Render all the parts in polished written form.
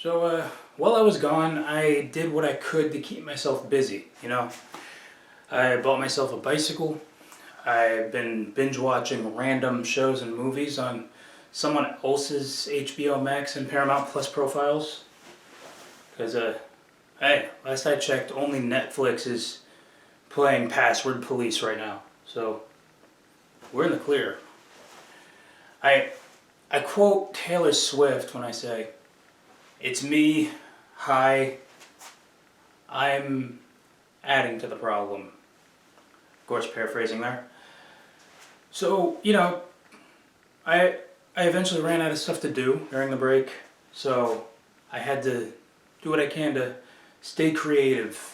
While I was gone, I did what I could to keep myself busy, you know. I bought myself a bicycle. I've been binge watching random shows and movies on someone else's HBO Max and Paramount Plus profiles. Because, hey, last I checked, only Netflix is playing Password Police right now. So, we're in the clear. I quote Taylor Swift when I say, "It's me, hi, I'm adding to the problem." Of course, paraphrasing there. So, I eventually ran out of stuff to do during the break, so I had to do what I can to stay creative.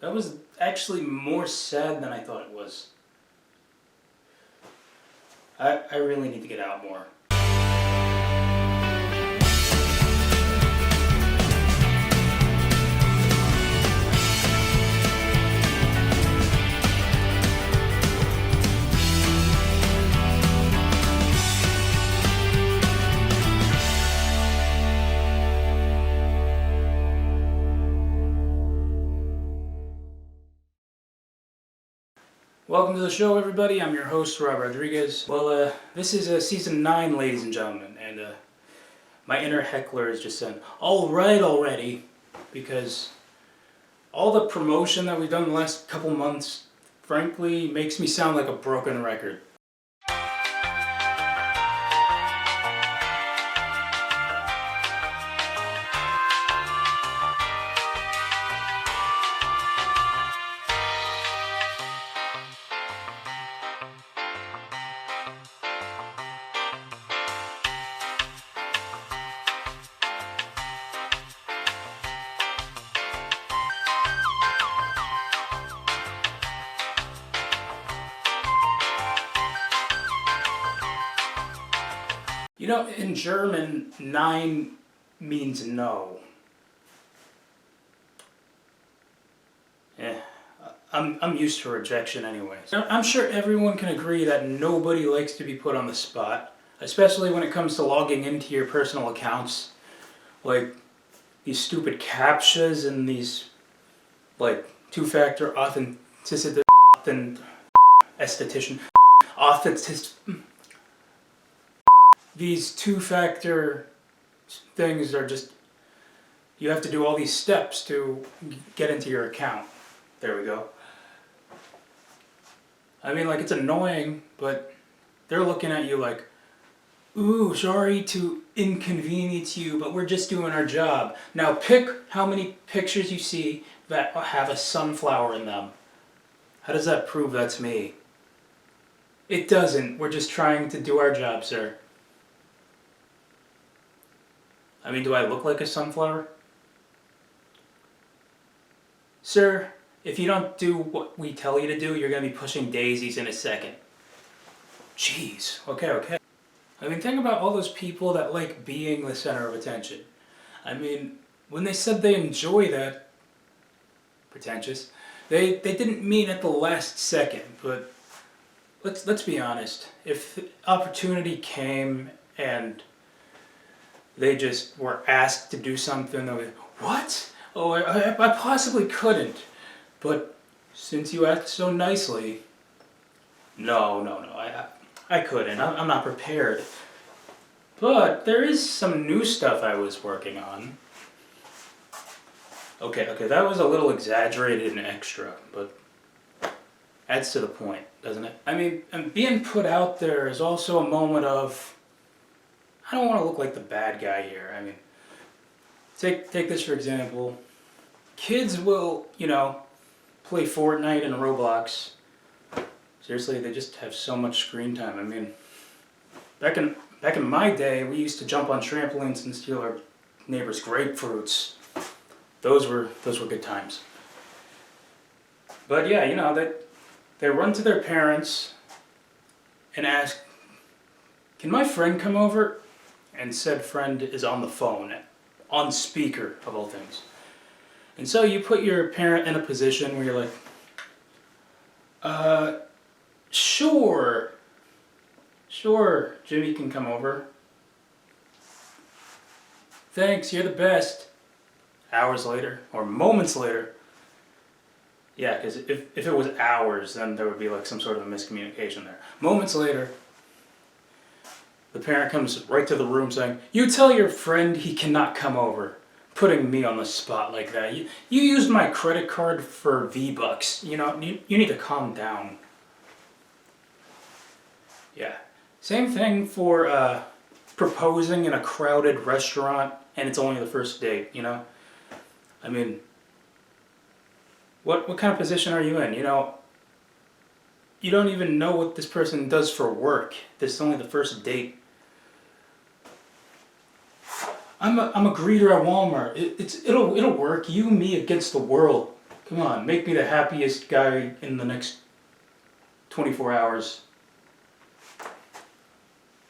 That was actually more sad than I thought it was. I really need to get out more. Welcome to the show, everybody. I'm your host, Rob Rodriguez. Well, this is season 9, ladies and gentlemen, and my inner heckler is just saying, "All right already," because all the promotion that we've done the last couple months, frankly, makes me sound like a broken record. You know, in German, nein means no. I'm used to rejection anyways. I'm sure everyone can agree that nobody likes to be put on the spot, especially when it comes to logging into your personal accounts. Like, these stupid CAPTCHAs and these, like, two-factor authenticity, esthetician, these two-factor things are just, you have to do all these steps to get into your account. There we go. I mean, like, it's annoying, but they're looking at you like, "Ooh, sorry to inconvenience you, but we're just doing our job. Now pick how many pictures you see that have a sunflower in them." How does that prove that's me? It doesn't. We're just trying to do our job, sir. I mean, do I look like a sunflower? Sir, if you don't do what we tell you to do, you're going to be pushing daisies in a second. Jeez. Okay. I mean, think about all those people that like being the center of attention. I mean, when they said they enjoy that, pretentious, they didn't mean at the last second, but let's be honest. If the opportunity came and they just were asked to do something, they would, "What? Oh, I possibly couldn't." But since you asked so nicely, no, I couldn't. I'm not prepared. But there is some new stuff I was working on. Okay, that was a little exaggerated and extra, but adds to the point, doesn't it? I mean, and being put out there is also a moment of, I don't want to look like the bad guy here. I mean, take this for example. kids will, play Fortnite and Roblox. Seriously, they just have so much screen time. I mean, back in my day, we used to jump on trampolines and steal our neighbors' grapefruits. Those were good times. But yeah, they run to their parents and ask, "Can my friend come over?" And said friend is on the phone, on speaker of all things. And so you put your parent in a position where you're like, sure, Jimmy can come over. Thanks, you're the best. Hours later, or moments later. Yeah, because if it was hours, then there would be like some sort of a miscommunication there. Moments later, the parent comes right to the room saying, "You tell your friend he cannot come over." Putting me on the spot like that. You used my credit card for V-Bucks. You need to calm down. Yeah. Same thing for proposing in a crowded restaurant and it's only the first date, I mean, what kind of position are you in? You don't even know what this person does for work. This is only the first date. I'm a greeter at Walmart. It'll work. You, me against the world. Come on, make me the happiest guy in the next 24 hours.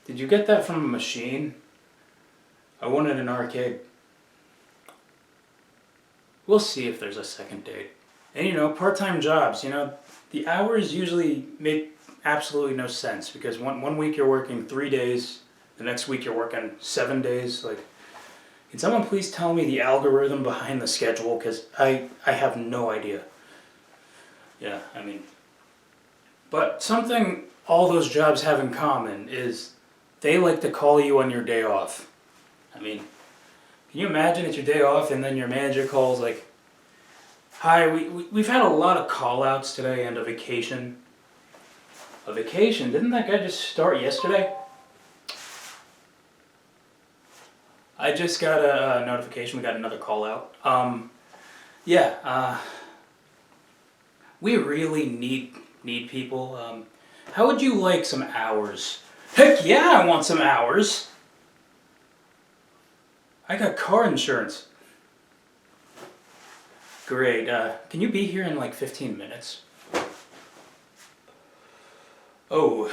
Did you get that from a machine? I won at an arcade. We'll see if there's a second date. And part-time jobs, the hours usually make absolutely no sense because one week you're working 3 days, the next week you're working 7 days. Like, can someone please tell me the algorithm behind the schedule? Because I have no idea. Yeah, I mean. But something all those jobs have in common is they like to call you on your day off. I mean, can you imagine it's your day off and then your manager calls like, "Hi, we've had a lot of call-outs today and a vacation." A vacation? Didn't that guy just start yesterday? I just got a notification. We got another call out. We really need people. How would you like some hours? Heck yeah, I want some hours. I got car insurance. Great. Can you be here in like 15 minutes? Oh.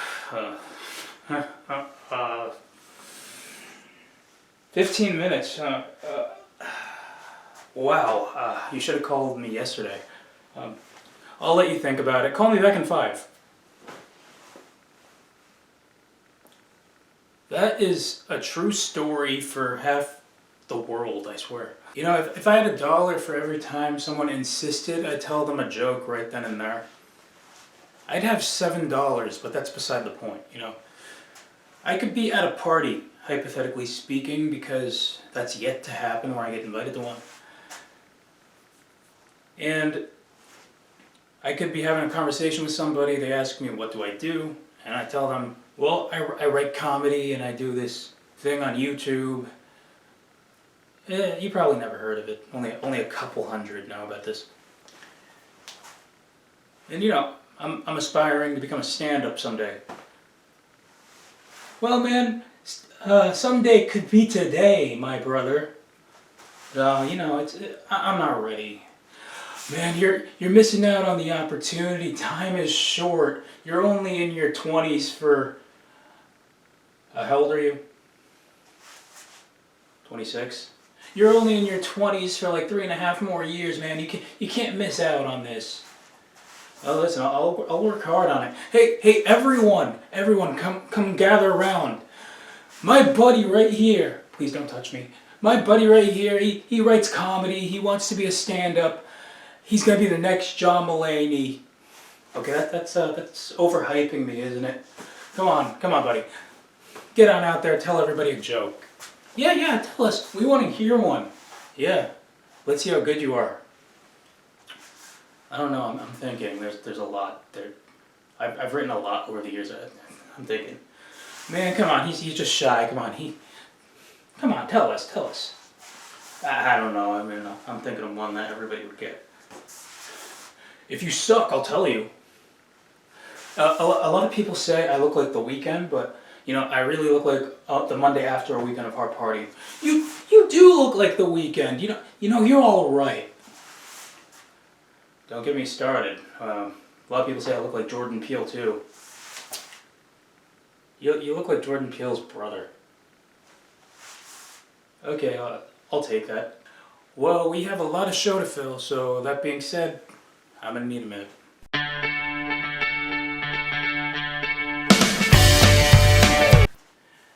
15 minutes. Wow. You should have called me yesterday. I'll let you think about it. Call me back in 5. That is a true story for half the world, I swear. If I had $1 for every time someone insisted I tell them a joke right then and there, I'd have $7, but that's beside the point, I could be at a party, hypothetically speaking, because that's yet to happen where I get invited to one. And I could be having a conversation with somebody, they ask me, "What do I do?" And I tell them, "Well, I write comedy and I do this thing on YouTube." You probably never heard of it. Only a couple hundred know about this. And I'm aspiring to become a stand-up someday. Well, man, someday could be today, my brother. I'm not ready. Man, you're missing out on the opportunity. Time is short. You're only in your 20s for... how old are you? 26? You're only in your 20s for like 3.5 more years, man. You can't miss out on this. Oh, listen, I'll work hard on it. Hey, everyone, come gather around. My buddy right here. Please don't touch me. My buddy right here. He writes comedy. He wants to be a stand-up. He's gonna be the next John Mulaney. Okay, that's overhyping me, isn't it? Come on, buddy. Get on out there. Tell everybody a joke. Yeah, tell us. We want to hear one. Yeah, let's see how good you are. I don't know. I'm thinking. There's a lot there. I've written a lot over the years. I'm thinking. Man, come on. He's just shy. Come on. Come on. Tell us. I don't know. I mean, I'm thinking of one that everybody would get. If you suck, I'll tell you. A lot of people say I look like The Weeknd, but you know, I really look like the Monday after a weekend of hard partying. You do look like The Weeknd. You know, you're all right. Don't get me started. A lot of people say I look like Jordan Peele too. You look like Jordan Peele's brother. Okay, I'll take that. Well, we have a lot of show to fill, so that being said, I'm gonna need a minute.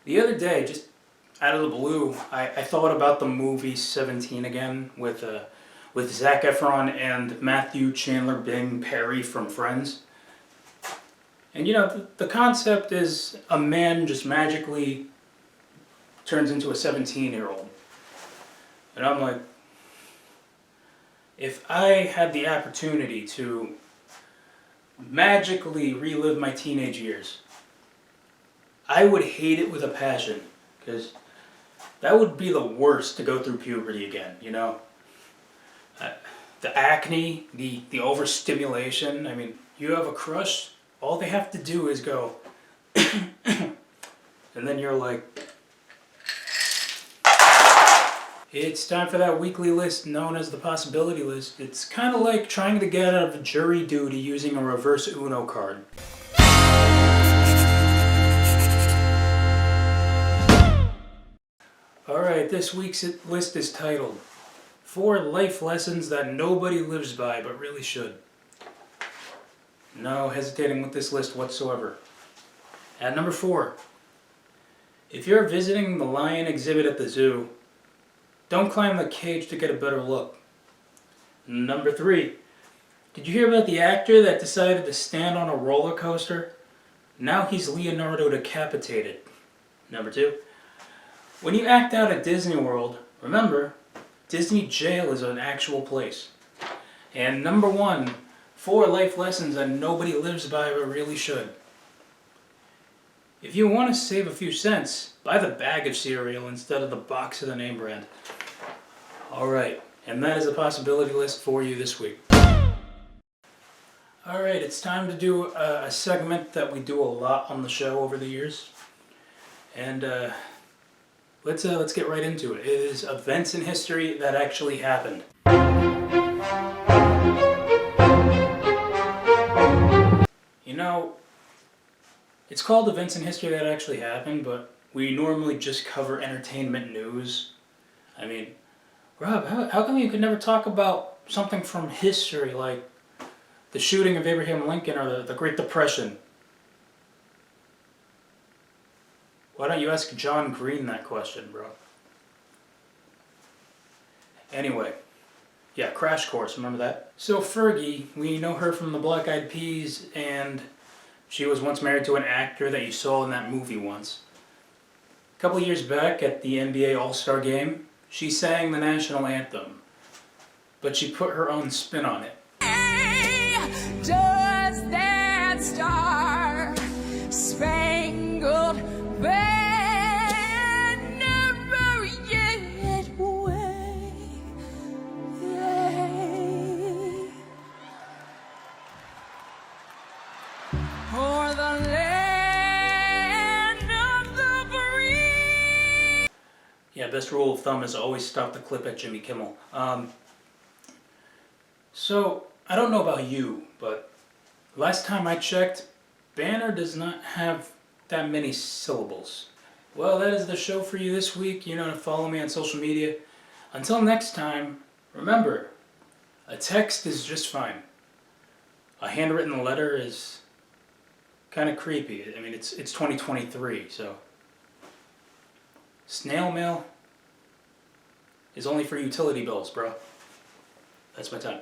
The other day, just out of the blue, I thought about the movie 17 again with Zac Efron and Matthew Chandler Bing Perry from Friends. And you know, the concept is a man just magically turns into a 17-year-old. And I'm like, if I had the opportunity to magically relive my teenage years, I would hate it with a passion, because that would be the worst to go through puberty again, you know? The acne, the overstimulation, I mean, you have a crush, all they have to do is go, and then you're like, it's time for that weekly list known as the possibility list. It's kind of like trying to get out of jury duty using a reverse Uno card. Alright, this week's list is titled 4 Life Lessons That Nobody Lives By But Really Should. No hesitating with this list whatsoever. At number 4, if you're visiting the lion exhibit at the zoo, don't climb the cage to get a better look. Number 3, did you hear about the actor that decided to stand on a roller coaster? Now he's Leonardo decapitated. Number 2, when you act out at Disney World, remember, Disney jail is an actual place. And number 1, 4 life lessons that nobody lives by but really should. If you want to save a few cents, buy the bag of cereal instead of the box of the name brand. Alright, and that is a possibility list for you this week. Alright, it's time to do a segment that we do a lot on the show over the years. And let's get right into it. It is events in history that actually happened. You know, it's called events in history that actually happened, but we normally just cover entertainment news. I mean, Rob, how come you could never talk about something from history like the shooting of Abraham Lincoln or the Great Depression? Why don't you ask John Green that question, bro? Anyway, yeah, Crash Course, remember that? So Fergie, we know her from the Black Eyed Peas, and she was once married to an actor that you saw in that movie once. A couple years back at the NBA All-Star Game, she sang the national anthem, but she put her own spin on it. Hey, does that star spangled banner yet wave? For the land of the free. Yeah, best rule of thumb is always stop the clip at Jimmy Kimmel. So, I don't know about you, but last time I checked, banner does not have that many syllables. Well, that is the show for you this week. You know to follow me on social media. Until next time, remember, a text is just fine. A handwritten letter is kind of creepy. I mean, it's 2023, so snail mail is only for utility bills, bro. That's my time.